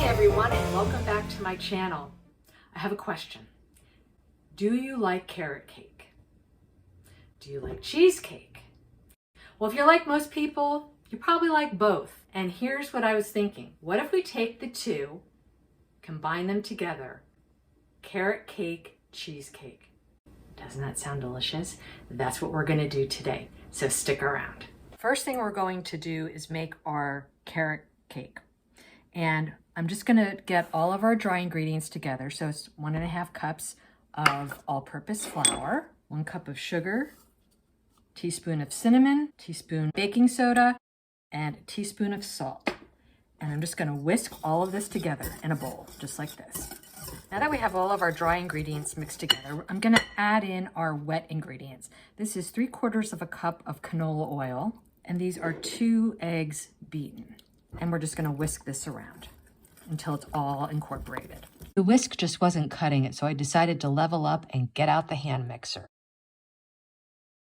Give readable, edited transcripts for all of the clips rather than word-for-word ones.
Hi everyone, and welcome back to my channel. I have a question. Do you like carrot cake? Do you like cheesecake? Well, if you're like most people, you probably like both. And here's what I was thinking. What if we take the two, combine them together? Carrot cake cheesecake. Doesn't that sound delicious? That's what we're going to do today. So stick around. First thing we're going to do is make our carrot cake. And I'm just gonna get all of our dry ingredients together. So it's 1.5 cups of all-purpose flour, 1 cup of sugar, teaspoon of cinnamon, teaspoon baking soda, and a teaspoon of salt. And I'm just gonna whisk all of this together in a bowl, just like this. Now that we have all of our dry ingredients mixed together, I'm gonna add in our wet ingredients. This is 3/4 of a cup of canola oil, and these are 2 eggs beaten. And we're just gonna whisk this around until it's all incorporated. The whisk just wasn't cutting it, so I decided to level up and get out the hand mixer.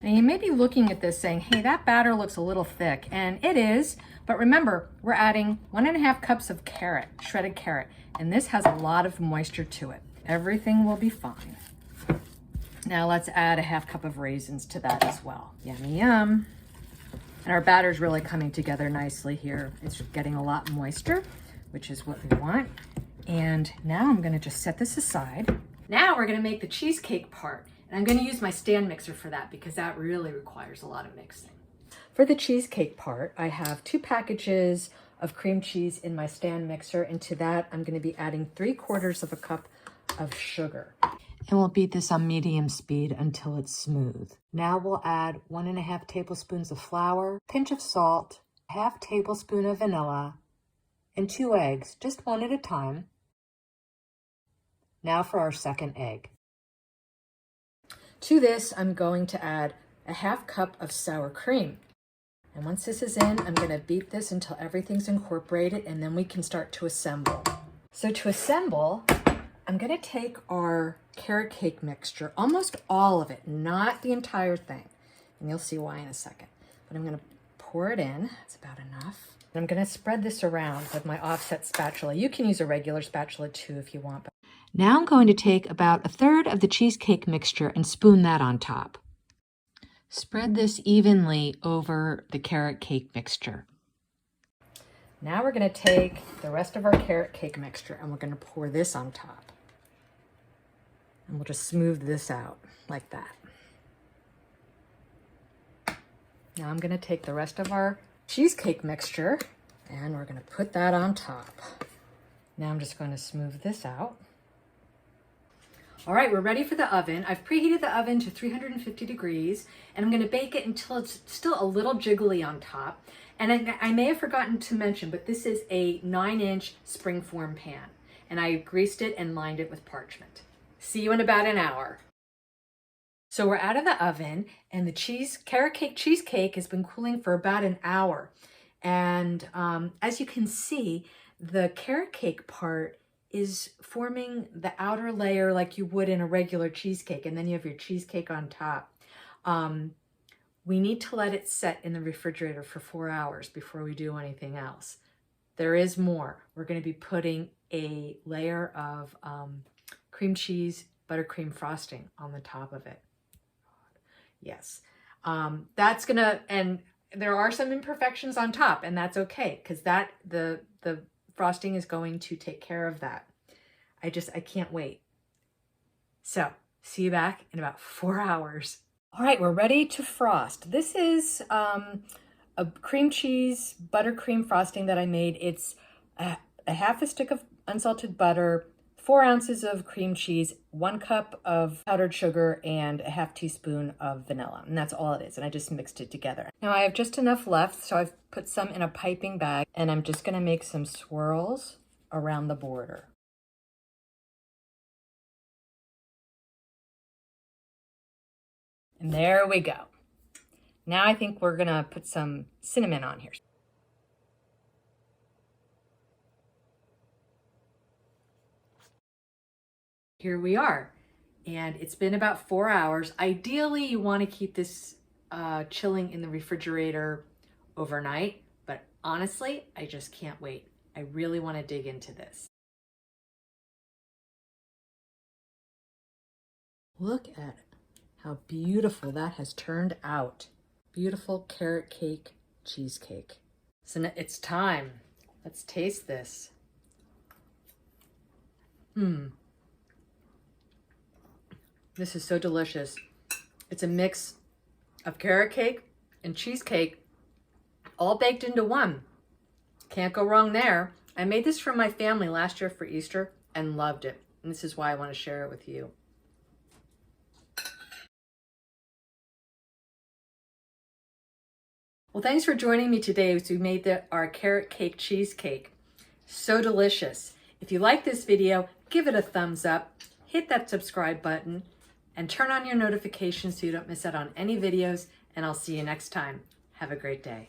Now you may be looking at this saying, hey, that batter looks a little thick, and it is, but remember, we're adding 1.5 cups of carrot, shredded carrot, and this has a lot of moisture to it. Everything will be fine. Now let's add a 1/2 cup of raisins to that as well. Yummy, yum. And our batter's really coming together nicely here. It's getting a lot moisture, which is what we want. And now I'm gonna just set this aside. Now we're gonna make the cheesecake part. And I'm gonna use my stand mixer for that because that really requires a lot of mixing. For the cheesecake part, I have 2 packages of cream cheese in my stand mixer. And to that, I'm gonna be adding 3/4 of a cup of sugar. And we'll beat this on medium speed until it's smooth. Now we'll add 1.5 tablespoons of flour, pinch of salt, 1/2 tablespoon of vanilla, and 2 eggs, just 1 at a time. Now for our second egg. To this, I'm going to add a 1/2 cup of sour cream. And once this is in, I'm gonna beat this until everything's incorporated, and then we can start to assemble. So to assemble, I'm gonna take our carrot cake mixture, almost all of it, not the entire thing. And you'll see why in a second. But I'm gonna pour it in, it's about enough. And I'm gonna spread this around with my offset spatula. You can use a regular spatula too if you want. Now I'm going to take about 1/3 of the cheesecake mixture and spoon that on top. Spread this evenly over the carrot cake mixture. Now we're gonna take the rest of our carrot cake mixture and we're gonna pour this on top. And we'll just smooth this out like that. Now I'm gonna take the rest of our cheesecake mixture and we're gonna put that on top. Now I'm just gonna smooth this out. All right, we're ready for the oven. I've preheated the oven to 350 degrees and I'm gonna bake it until it's still a little jiggly on top. And I may have forgotten to mention, but this is a 9-inch springform pan and I greased it and lined it with parchment. See you in about an hour. So we're out of the oven and the carrot cake cheesecake has been cooling for about an hour. And as you can see, the carrot cake part is forming the outer layer like you would in a regular cheesecake. And then you have your cheesecake on top. We need to let it set in the refrigerator for 4 hours before we do anything else. There is more. We're going to be putting a layer of cream cheese, buttercream frosting on the top of it. Yes, that's gonna, and there are some imperfections on top, and that's okay, because the frosting is going to take care of that. I can't wait. So, see you back in about 4 hours. All right, we're ready to frost. This is a cream cheese buttercream frosting that I made. It's a 1/2 stick of unsalted butter, 4 ounces of cream cheese, 1 cup of powdered sugar, and a 1/2 teaspoon of vanilla. And that's all it is. And I just mixed it together. Now I have just enough left, so I've put some in a piping bag, and I'm just gonna make some swirls around the border. And there we go. Now I think we're gonna put some cinnamon on here. Here we are, and it's been about 4 hours. Ideally, you want to keep this chilling in the refrigerator overnight, but honestly, I just can't wait. I really want to dig into this. Look at how beautiful that has turned out. Beautiful carrot cake cheesecake. So now it's time. Let's taste this. This is so delicious. It's a mix of carrot cake and cheesecake all baked into one. Can't go wrong there. I made this for my family last year for Easter and loved it. And this is why I want to share it with you. Well, thanks for joining me today as we made our carrot cake cheesecake. So delicious. If you like this video, give it a thumbs up, hit that subscribe button, and turn on your notifications so you don't miss out on any videos, and I'll see you next time. Have a great day.